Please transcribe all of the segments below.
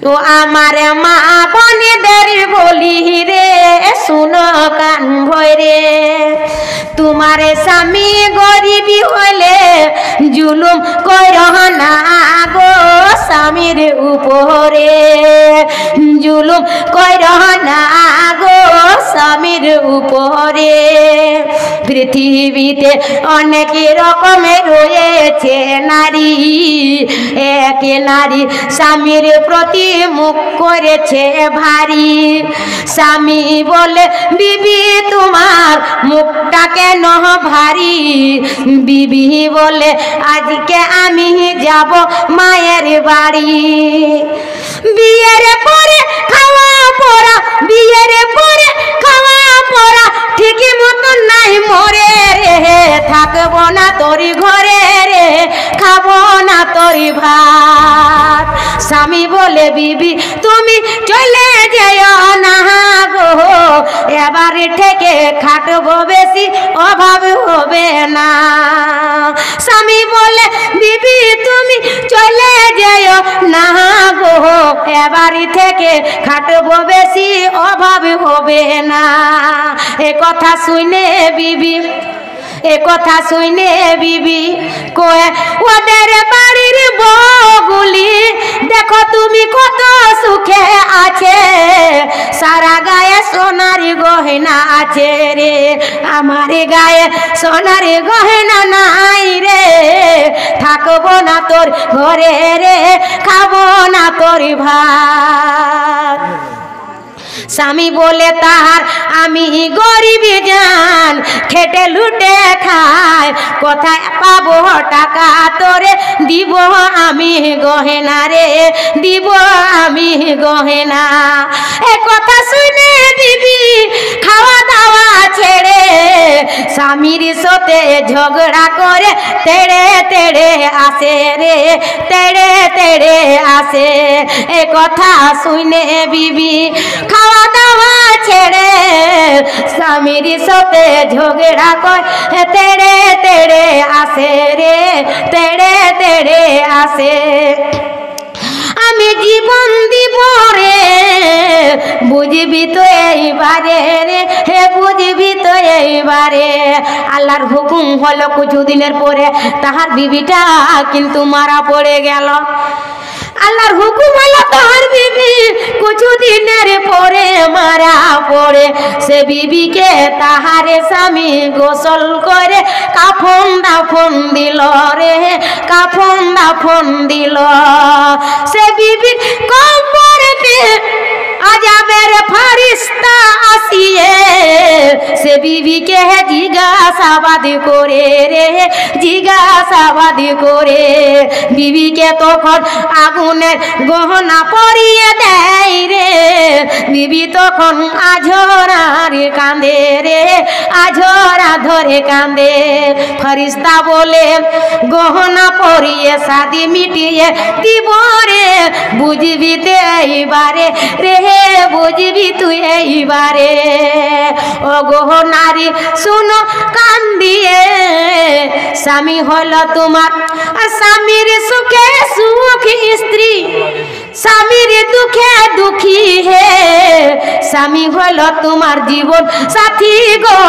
তো আমার মা বোনেদের বলি রে শুনো কান ভরে, তোমার স্বামী গরিবী হলে জুলুম করহ না গো স্বামীর উপরে, জুলুম করহ না গো স্বামীর উপরে। পৃথিবীতে অনেক রকমের রয়েছে নারী, এক নারী স্বামীর প্রতি মুখ করেছে ভারী। স্বামী বলে বিবি তোমার মুখটা কেন ভারী, বিবি বলে আজকে আমি যাব মায়ের বাড়ি। বিয়ের পরে খাওয়া পড়া, বিয়ের পরে খাওয়া পড়া ঠিক মতো নাই মরে রে, থাকবো না তোরি ঘরে রে, খাবো না তোরি ভাত। স্বামী বলে বিবি তুমি চলে যেও না গো, এবার থেকে খাটবো বেশি অভাব হবে না। স্বামী বলে বিবি তুমি চলে যেও না গো, এবার থেকে খাটবো বেশি অভাব হবে না। এ কথা শুনে বিবি, এ কথা শুনে বিবি কয়ে ওদের বাড়ির বউগুলি দেখো তুমি কত সুখে আছে, সারা গায়ে সোনার গহনা আছে রে, আমার গায়ে সোনার গহনা নাই রে, থাকবো না তোর ঘরে রে, খাবো না তোর ভাত। স্বামী বলে তাহার আমি গরিবী জান, খেটে লুটে খায়, কোথায় পাবো টাকা তোরে দিব আমি গহেনা রে, দিব আমি গহেনা। এ কথা শুনে বিবি খাওয়া দাওয়া ছেড়ে স্বামীর সাথে ঝগড়া করে তেড়ে তেড়ে আসে রে, তেড়ে তেড়ে আসে। এ কথা শুনে বিবি খাওয়া দাওয়া ছেড়ে স্বামীর সাথে ঝগড়া করে তেড়ে তেড়ে আসে রে, তেড়ে তেড়ে আসে। আমি জীবন দিব রে বুঝবি তো এইবারে রে, হে বুঝবি তো এইবারে। আল্লাহর হুকুম হলো কিছুদিনের পরে তাহার বিবিটা কিন্তু মারা পড়ে গেল। আল্লাহর হুকুম হলো তাহার বিবি কিছুদিনের পরে মারা পড়ে। সে বিবিকে তাহারে স্বামী গোসল করে কাফন দাফন দিল রে, কাফন দাফন দিল। সে বিবির কবরেতে আযাবের ফেরেশতা আসিয়ে সে বিবিকে জিজ্ঞাসাবাদ করে রে, জিজ্ঞাসাবাদ করে। বিবিকে তখন আগুনের গহনা পরিয়ে দেয় রে, বিবি তখন আঝরার কাঁদে রে, আঝরা ধরে কাঁদে। ফেরেশতা বলে গহনা পরিয়ে শাদি মিটিয়ে দিব রে, বুঝবি তো এইবারে রে, বুঝবি তুই এইবারে। ও গো নারী শুনো কান দিয়ে, স্বামী হলো তোমার স্বামীর সুখে সুখ স্ত্রী, স্বামীর দুঃখে দুঃখী হে, স্বামী হলো তোমার জীবন সাথী গো,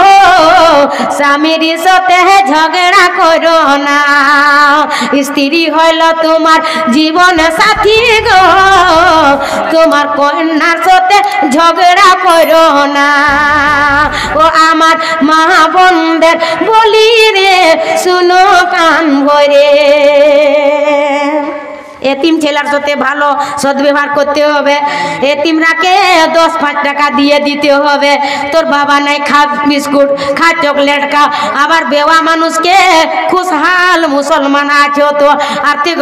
স্বামীর সাথে ঝগড়া করো না। স্ত্রী হলো তোমার জীবন সাথী গো, তোমার কন্যার সাথে ঝগড়া করো না। ও আমার মা বোনদের বলি রে শুনো কান ভরে, এতিম ছেলের সাথে ভালো সদ্ব্যবহার করতে হবে। এতিমরাকে 10-5 টাকা দিয়ে দিতে হবে। তোর বাবা নাই, খা বিস্কুট, খা চকলেট খা। আবার বেওয়া মানুষকে খুশহাল মুসলমান আছো তো আর্থিক